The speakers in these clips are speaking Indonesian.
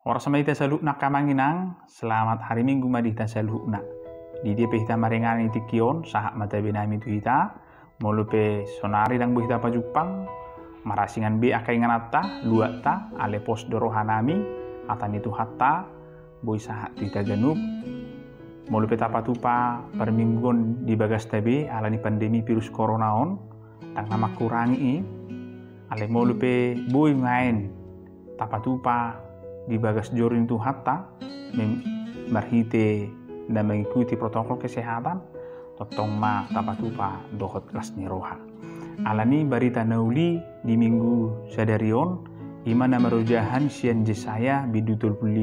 Ora sama ita salukna kamanginang, selamat hari Minggu madi ita salukna. Di dia pe ita maringani tikion, sahak mata binami tu ita, molupe sonari dang buhita pajupang, marasingan be akai nganata, luata, ale pos dorohanami, atani tu hatta, boy sahak tu ita ganub, molupe tapatupa perminggon di bagas tabe, alani pandemi virus coronaon, tang nama kurangi ale molupe boy main, tapatupa di bagas jorin tu hatta marhite dan mengikuti protokol kesehatan totong ma tapatupa dohot lasni roha alani barita nauli di minggu sadarion imana merojahan sian Jesaya bidutul 5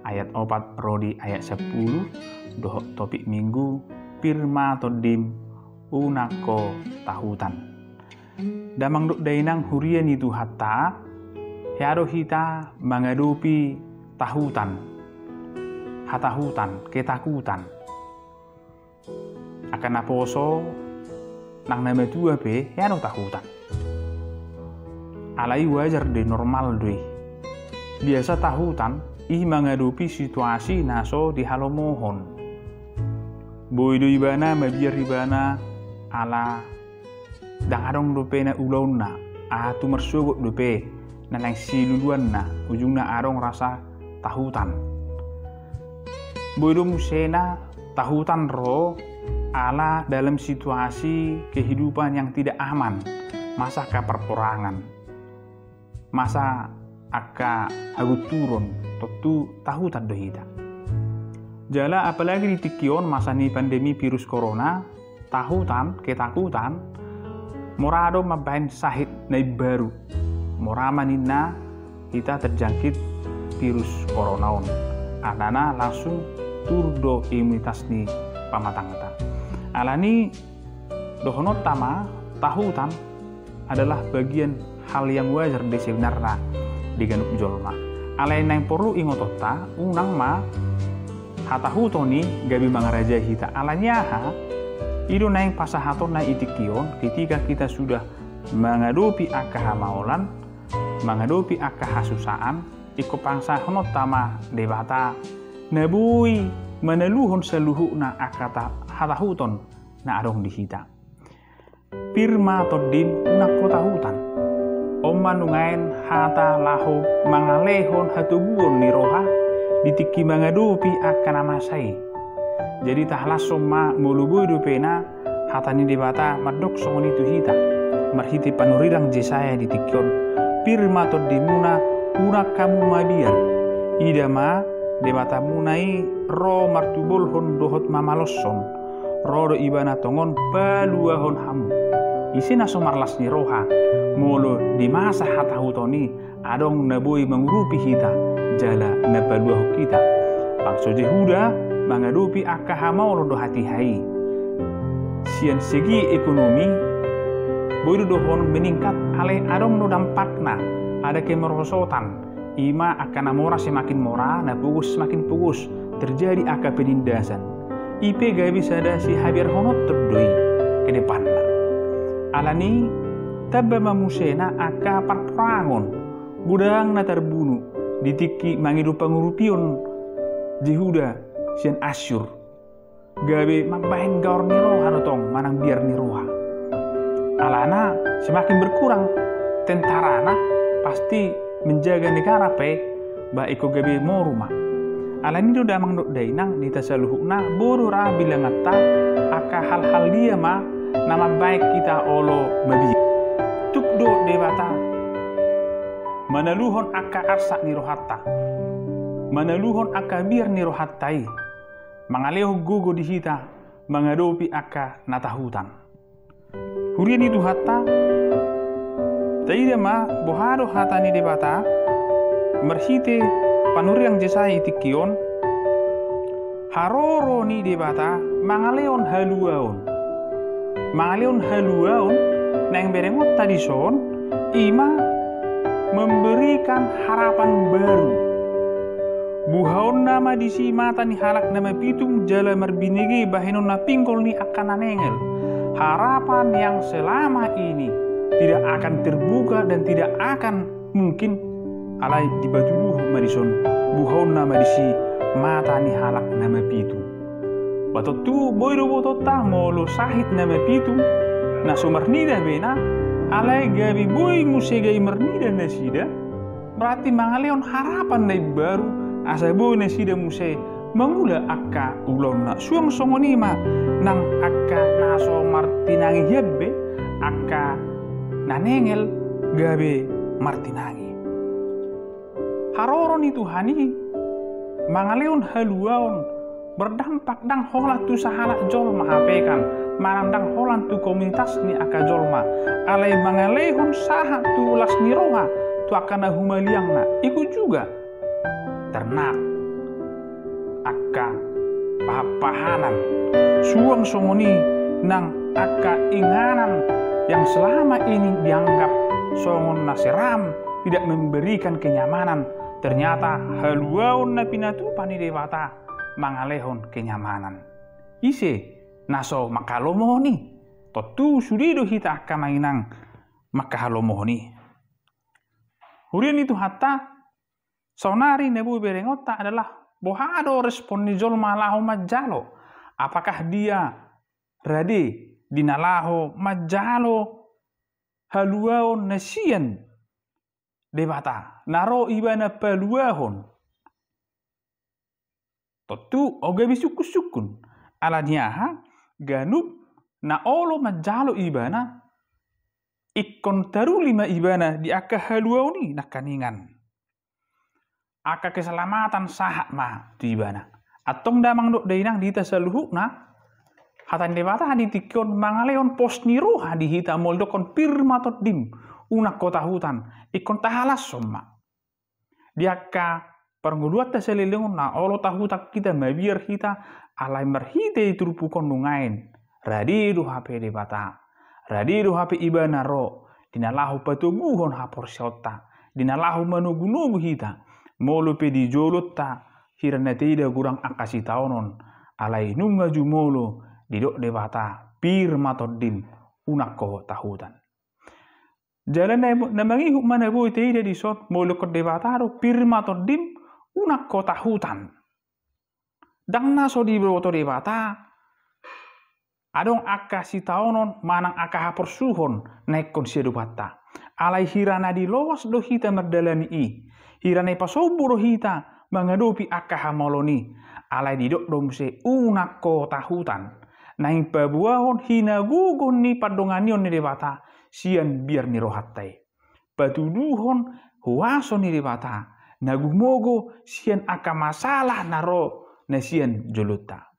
ayat 4 rodi ayat 10 dohot topik minggu pirma todim unako tahutan damang dok dainang hurian itu hatta Yado hita menghadapi tahutan, hatahutan, ketakutan. Akan aposo nang nama tua be, yado tahutan. Alai wajar de normal doi. Biasa tahutan, ih menghadapi situasi naso di halomohon. Boy doi bana, mabiar ibana, ala dang adong dope na ulauna, atu mersugut dope. Nanang siluluan na ujungna arong rasa tahutan. Bodo musena tahutan ro ala dalam situasi kehidupan yang tidak aman, masa ka perperangan, masa aka hagut turun, tentu tahutan dohita. Jala apalagi di tikion masa ni pandemi virus corona, tahutan, ketakutan, morado mabain sahid nai baru. Morama nina kita terjangkit virus coronaon. Anana langsung turdo imunitas ni pamatangata. Alani dohonot tama tahutan adalah bagian hal yang wajar di sebenarnya di ganup jolma. Alain yang perlu ingotota unang ma hatahutoni gabi mangaraja hita alanya ha ido naing pasahato na itikion ketika kita sudah menghadapi akaha maulan menghadapi akahasusaan iko pangsa honot tama debata nabui meneluhon seluhuna akata hatahuton na adong dihita pirma todim unako tahutan oman nungain hata laho mangalehon hatubuon ni roha ditiki menghadapi akan amasai jadi tahlaso ma mulubui dupena hatani debata madok songon itu hita marhiti panurirang Jesaya ditikion pirma todimuna una kamu mabiar idama debata munai ro martubol hon dohot mamalosson ro do ibana tongon paluahon hamu isina somarlas ni roha molo di masa hatahutoni adong naboi mengurupi hita jala nabaluahu kita bangso Jehuda mengadupi akahamau do hati hai sian segi ekonomi boy dohon meningkat ale adong no dampakna ada kemerosotan ima akan amora semakin mora na pugus semakin pugus terjadi aka penindasan IP gabi sada si habiar honot terdoi ke depanna alani tabba mamusena aka perperangon budang na terbunuh ditiki mangidu pangurupion Jehuda sian Asyur gabi mabahin gaor niro hanotong manang biar niroha alana semakin berkurang tentarana pasti menjaga negara pe ba iko gabe mo rumah alani do damang do dainang ditasaluhuna boru ra bilang atta aka hal-hal dia ma nama baik kita olo mabi tuk do debata manaluhon aka arsa ni rohatta manaluhon aka biar ni rohattai mangaleho gugo di hita mengadopi aka natahutan hurian itu hatta taida ma bohado hata ni debata merhite panuriang Jesaya itikion haroro ni debata mangaleon haluaon nang berengot tadi son ima memberikan harapan baru buhaon nama disi mata ni halak nama pitung jala marbinigi bahenon na pingkol ni akan anengel harapan yang selama ini tidak akan terbuka dan tidak akan mungkin alai dibatuduh marison buhaun nama disi mata ni halak nama pitu. Bato tu boy do boto ta molo sahit nama pitu na sumernida bena alai gabi boy musega imernida nasida berarti mangaleon harapan na baru asa boy nasida muse mangula akka ulon na suang songonima nang akka naso martinangi yebbe akka nanengel gabe martinangi haroron itu hani mangaleon haluaon berdampak dang hola tu sahala jolma hapekan marandang holan tu komunitas ni aka jolma alai mangalehon saha tu las niroha tu akana humaliangna iku juga ternak aka pahanan suang songoni nang aka inganan yang selama ini dianggap songon nasiram tidak memberikan kenyamanan ternyata haluaon na pinatu panidewata mangalehon kenyamanan ise naso makalomohoni totu sudido hita akka mainang makahalomohoni hurian itu hatta sonari nebu berengota adalah bohado respon ni jolma laho majalo apakah dia rade dinalaho majalo haluaon nasian debata naro ibana paluahon totu ogabi sukun alaniaha ganub na olo majalo ibana ikon taru lima ibana di aka haluaoni nakaningan aka keselamatan sahak ma di ibana atong damang dok dainang di tasaluhuk na hatan debata ditikon mangaleon pos niroha di hita moldokon pirmatot dim unak kota hutan ikon tahalas somma diaka pernguluat tasalilingon na olo tahutak kita mabiar hita alai merhite turupukon nungain radidu hape debata radidu hape ibana ro dinalahu patuguhon hapor syota dinalahu manugunubu hita molo pe di jolotta hirana tidak kurang akasi taonon alai nunga jumolo didok debata pir matodim unak ko tahutan jalan namangi hukmana boy tidak disot molo ko debata ro pir matodim unak kota hutan dang naso di broto debata adong akka si taonon manang akka hapor suhon naik konsiadu bata alai hirana di lowas do hita merdalani i hirana pasoburo hita mengadopi akka hamaloni alai didok domse unak kota hutan naing pabuahon hina gugon ni padonganion ni debata sian biar ni rohatai patuduhon huaso ni debata nagumogo sian aka masalah naro na sian joluta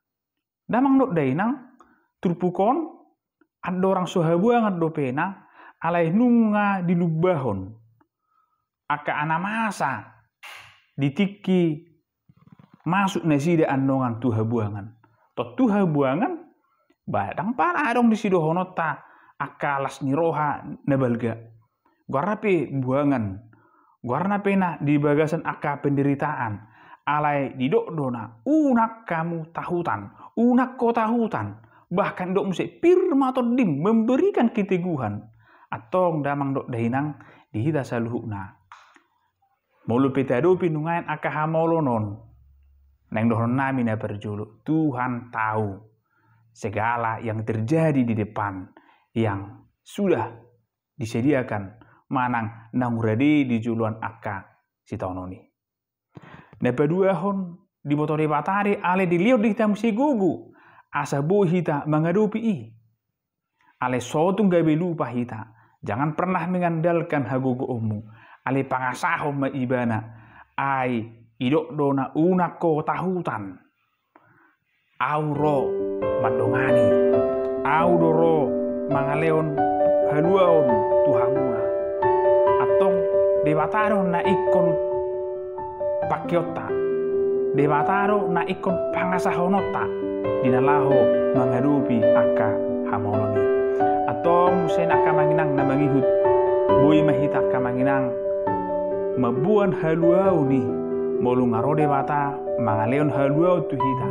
damang dok dainang turpukon ada orang sohabuangan dopena alai nunga dilubahon aka anamasa ditiki masuk nasida andongan tuhabuangan to tuhabuangan badang para adong disidohonota aka las niroha nabalga guarape buangan guarna pena di bagasan aka penderitaan alai didok dona unak kamu tahutan unak kota hutan bahkan dok musik pirma atau dim memberikan keteguhan atau damang dok dahinang di hita saluhukna mulu petado pinungain aka hamolonon neng dohon nami na berjuluk Tuhan tahu segala yang terjadi di depan yang sudah disediakan manang nangurade di juluan akka si taunoni. Napa dua hon di motor batari ale dilihat di hitam si gugu asa boh hita mengadupi i. Ale sotung gabe lupa hita jangan pernah mengandalkan hagogo omu ale pangasaho ma ibana ai idok dona unako tahutan auro madongani audoro mangaleon haluaon tuhamuna atong debataro na ikon pakiota debataro na ikon pangasahonota dinalaho mangadupi aka hamoloni atong musen aka manginang na mangihut boy mahita ka manginang mabuan haluau ni molung arode bata mangaleon haluau tu hita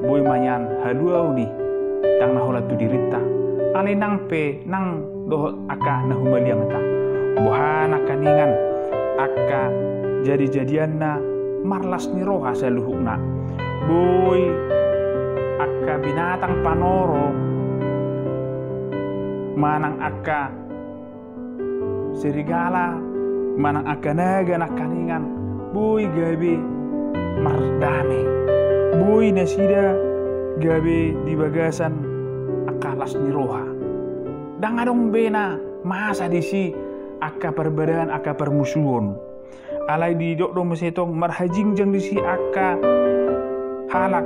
boy manyan haluau ni tang nahola tu dirita ale nang pe nang dohot aka nahumaliang ta bohana kaningan aka jadi-jadian na marlas ni roha saluhukna. Boy akka binatang panoro manang akka serigala, manang akka naga nakaningan. Boy gabi mardame, boy nasida gabi di bagasan akalas ni roha. Dangadong bena masa disi akka perbedaan akka permusuhan. Alai di dok dong mesetong marhajing jang disi akka halak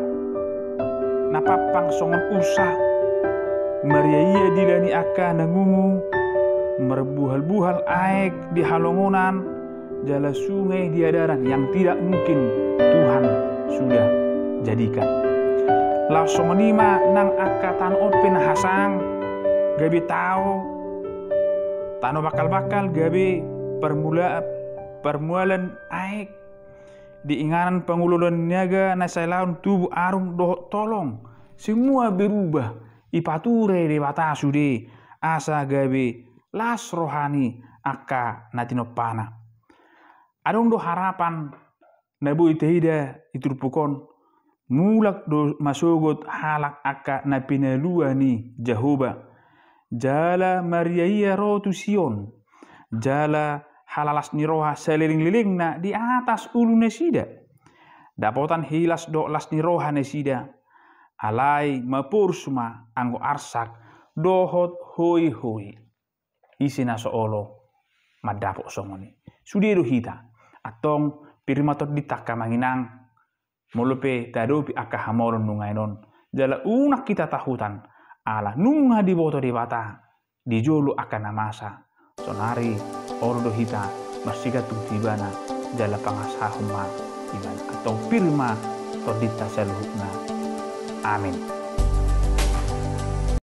napapang songon usah. Mariaya dilani akka nangungu merbuhal-buhal aek di halongonan jala sungai di adaran yang tidak mungkin Tuhan sudah jadikan. Langsung menima nang akatan open hasang gabi tahu tano bakal-bakal gabi permualan aek diinganan pengululan niaga nasailaun tubuh arung doh tolong semua berubah ipature de batasu de asa gabi las rohani akka natinopana. Adong do harapan nabu itehida iturpukon mulak do masogot halak akka napinalua ni Jehoba. Jala mariaya rotu Sion. Jala halalas ni roha seliling-liling na di atas ulu nesida. Dapotan hilas do las ni roha nesida. Alai mapursuma anggo arsak dohot hoi-hoi. Isina soolo madapok songoni. Sudiru hita. Atong pirimatot ditaka manginang molope tadopi akka hamoron nungainon jala unak kita tahutan ala nunga di boto di bata di jolo akan namasa sonari ordo hita masika tibana jala pangasahuma ibana atau pirma tordita seluhukna. Amin.